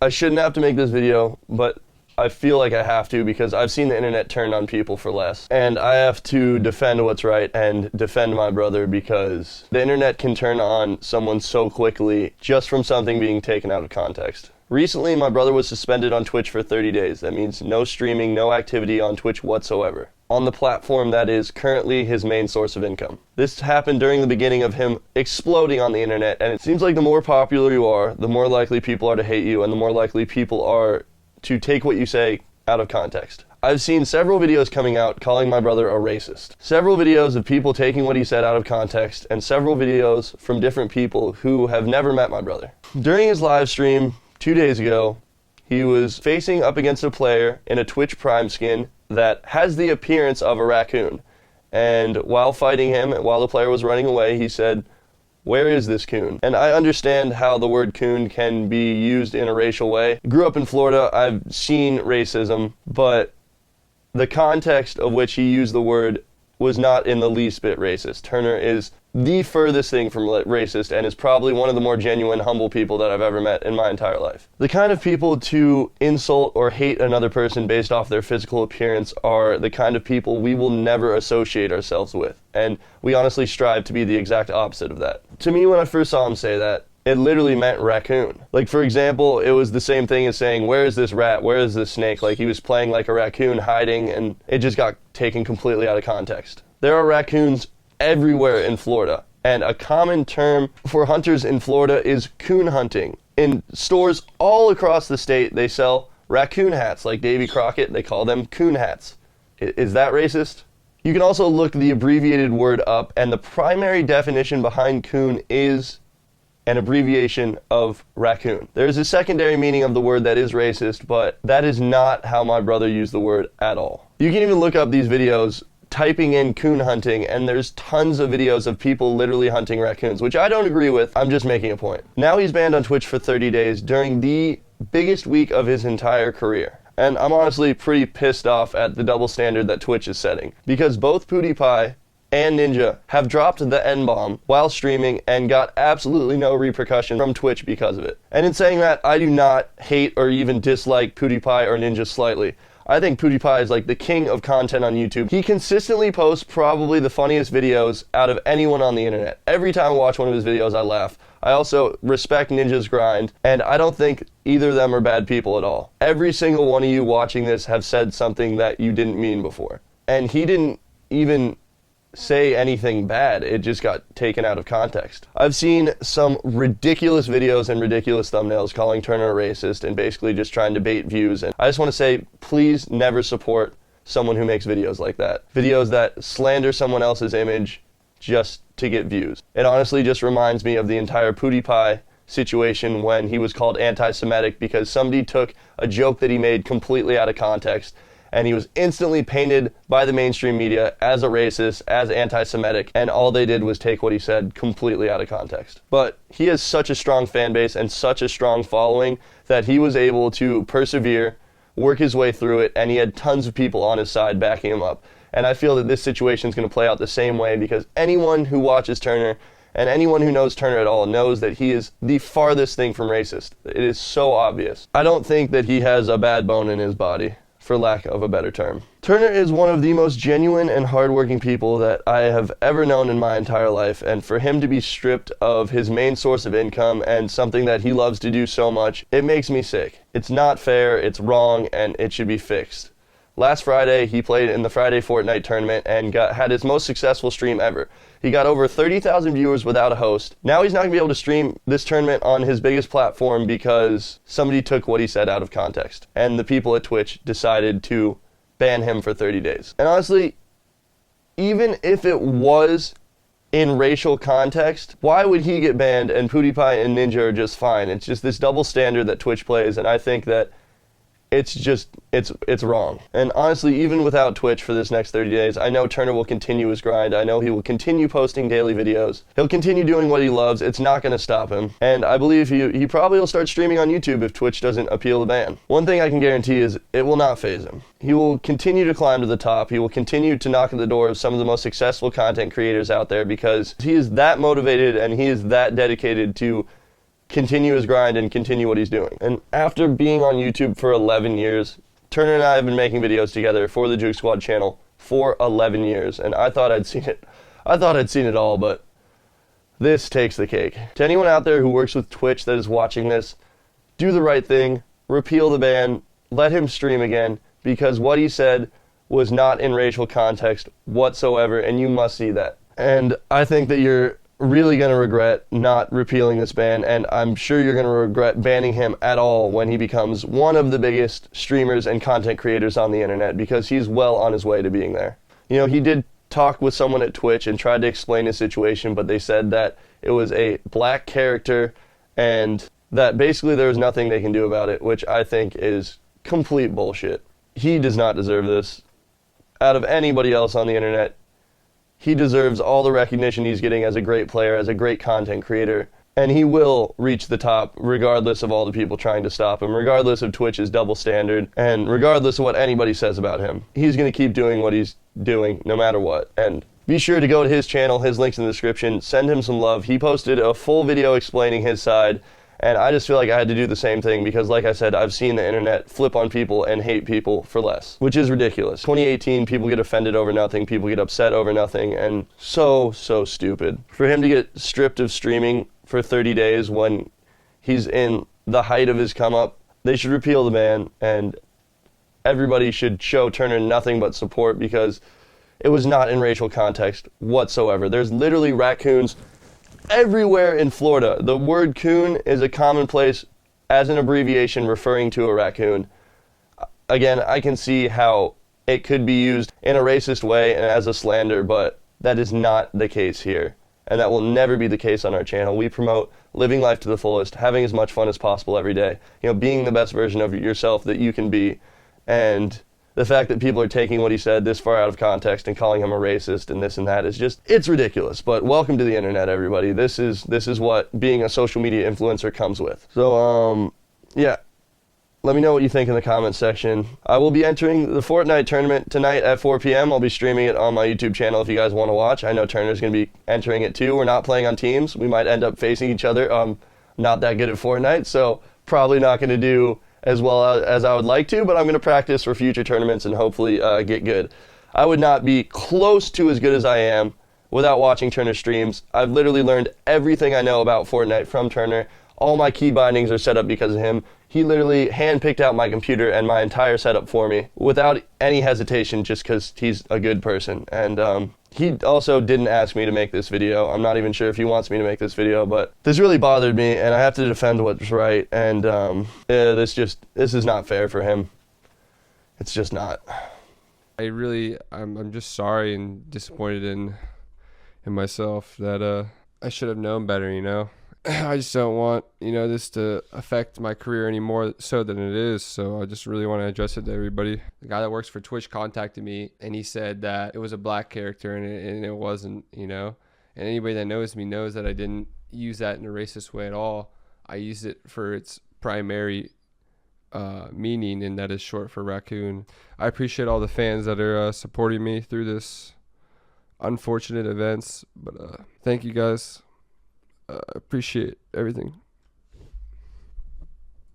I shouldn't have to make this video, but I feel like I have to because I've seen the internet turn on people for less. And I have to defend what's right and defend my brother because the internet can turn on someone so quickly just from something being taken out of context. Recently, my brother was suspended on Twitch for 30 days. That means no streaming, no activity on Twitch whatsoever, on the platform that is currently his main source of income. This happened during the beginning of him exploding on the internet, and it seems like the more popular you are, the more likely people are to hate you, and the more likely people are to take what you say out of context. I've seen several videos coming out calling my brother a racist. Several videos of people taking what he said out of context, and several videos from different people who have never met my brother. During his live stream 2 days ago, he was facing up against a player in a Twitch Prime skin that has the appearance of a raccoon. And while fighting him, while the player was running away, he said, "Where is this coon?" And I understand how the word coon can be used in a racial way. Grew up in Florida, I've seen racism, but the context of which he used the word was not in the least bit racist. Turner is the furthest thing from racist and is probably one of the more genuine, humble people that I've ever met in my entire life. The kind of people to insult or hate another person based off their physical appearance are the kind of people we will never associate ourselves with. And we honestly strive to be the exact opposite of that. To me, when I first saw him say that, it literally meant raccoon. Like, for example, it was the same thing as saying, "Where is this rat? Where is this snake?" Like, he was playing like a raccoon hiding, and it just got taken completely out of context. There are raccoons everywhere in Florida, and a common term for hunters in Florida is coon hunting. In stores all across the state, they sell raccoon hats, like Davy Crockett. They call them coon hats. Is that racist? You can also look the abbreviated word up, and the primary definition behind coon is an abbreviation of raccoon. There's a secondary meaning of the word that is racist, but that is not how my brother used the word at all. You can even look up these videos typing in coon hunting, and there's tons of videos of people literally hunting raccoons, which I don't agree with. I'm just making a point. Now he's banned on Twitch for 30 days during the biggest week of his entire career. And I'm honestly pretty pissed off at the double standard that Twitch is setting, because both PewDiePie and Ninja have dropped the N-bomb while streaming and got absolutely no repercussion from Twitch because of it. And in saying that, I do not hate or even dislike PewDiePie or Ninja slightly. I think PewDiePie is like the king of content on YouTube. He consistently posts probably the funniest videos out of anyone on the internet. Every time I watch one of his videos, I laugh. I also respect Ninja's grind, and I don't think either of them are bad people at all. Every single one of you watching this have said something that you didn't mean before. And he didn't even say anything bad, it just got taken out of context. I've seen some ridiculous videos and ridiculous thumbnails calling Turner a racist and basically just trying to bait views, and I just want to say, please never support someone who makes videos like that. Videos that slander someone else's image just to get views. It honestly just reminds me of the entire PewDiePie situation when he was called anti-Semitic because somebody took a joke that he made completely out of context, and he was instantly painted by the mainstream media as a racist, as anti-Semitic, and all they did was take what he said completely out of context. But he has such a strong fan base and such a strong following that he was able to persevere, work his way through it, and he had tons of people on his side backing him up. And I feel that this situation is going to play out the same way because anyone who watches Turner and anyone who knows Turner at all knows that he is the farthest thing from racist. It is so obvious. I don't think that he has a bad bone in his body, for lack of a better term. Turner is one of the most genuine and hardworking people that I have ever known in my entire life, and for him to be stripped of his main source of income and something that he loves to do so much, it makes me sick. It's not fair, it's wrong, and it should be fixed. Last Friday, he played in the Friday Fortnite tournament and had his most successful stream ever. He got over 30,000 viewers without a host. Now he's not going to be able to stream this tournament on his biggest platform because somebody took what he said out of context. And the people at Twitch decided to ban him for 30 days. And honestly, even if it was in racial context, why would he get banned and PewDiePie and Ninja are just fine? It's just this double standard that Twitch plays, and I think that it's wrong. And honestly, even without Twitch for this next 30 days, I know Turner will continue his grind. I know he will continue posting daily videos. He'll continue doing what he loves. It's not going to stop him. And I believe he probably will start streaming on YouTube if Twitch doesn't appeal the ban. One thing I can guarantee is it will not faze him. He will continue to climb to the top. He will continue to knock at the door of some of the most successful content creators out there because he is that motivated and he is that dedicated to continue his grind and continue what he's doing. And after being on YouTube for 11 years, Turner and I have been making videos together for the JoogSquad channel for 11 years, and I thought I'd seen it. I thought I'd seen it all, but this takes the cake. To anyone out there who works with Twitch that is watching this, do the right thing, repeal the ban, let him stream again, because what he said was not in racial context whatsoever, and you must see that. And I think that you're really going to regret not repealing this ban, and I'm sure you're going to regret banning him at all when he becomes one of the biggest streamers and content creators on the internet, because he's well on his way to being there. You know, he did talk with someone at Twitch and tried to explain his situation, but they said that it was a black character and that basically there was nothing they can do about it, which I think is complete bullshit. He does not deserve this. Out of anybody else on the internet, he deserves all the recognition he's getting as a great player, as a great content creator, and he will reach the top regardless of all the people trying to stop him, regardless of Twitch's double standard, and regardless of what anybody says about him. He's going to keep doing what he's doing no matter what. And be sure to go to his channel, his link's in the description, send him some love. He posted a full video explaining his side, and I just feel like I had to do the same thing because, like I said, I've seen the internet flip on people and hate people for less, which is ridiculous. 2018, people get offended over nothing, people get upset over nothing, and so stupid. For him to get stripped of streaming for 30 days when he's in the height of his come up, they should repeal the ban, and everybody should show Turner nothing but support because it was not in racial context whatsoever. There's literally raccoons everywhere in Florida. The word coon is a commonplace as an abbreviation referring to a raccoon. Again, I can see how it could be used in a racist way and as a slander, but that is not the case here. And that will never be the case on our channel. We promote living life to the fullest, having as much fun as possible every day. You know, being the best version of yourself that you can be. And the fact that people are taking what he said this far out of context and calling him a racist and this and that is just, it's ridiculous. But welcome to the internet, everybody. This is what being a social media influencer comes with. So, yeah. Let me know what you think in the comments section. I will be entering the Fortnite tournament tonight at 4 p.m. I'll be streaming it on my YouTube channel if you guys want to watch. I know Turner's going to be entering it too. We're not playing on teams. We might end up facing each other. I'm not that good at Fortnite, so probably not going to do as well as I would like to, but I'm going to practice for future tournaments and hopefully get good. I would not be close to as good as I am without watching Turner streams. I've literally learned everything I know about Fortnite from Turner. All my key bindings are set up because of him. He literally hand-picked out my computer and my entire setup for me without any hesitation just because he's a good person. And he also didn't ask me to make this video. I'm not even sure if he wants me to make this video, but this really bothered me and I have to defend what's right. And this is not fair for him. It's just not. I'm just sorry and disappointed in myself that I should have known better, you know. I just don't want, you know, this to affect my career any more so than it is. So I just really want to address it to everybody. The guy that works for Twitch contacted me and he said that it was a black character and it wasn't, you know. And anybody that knows me knows that I didn't use that in a racist way at all. I used it for its primary meaning, and that is short for raccoon. I appreciate all the fans that are supporting me through this unfortunate events. But thank you guys. Appreciate everything.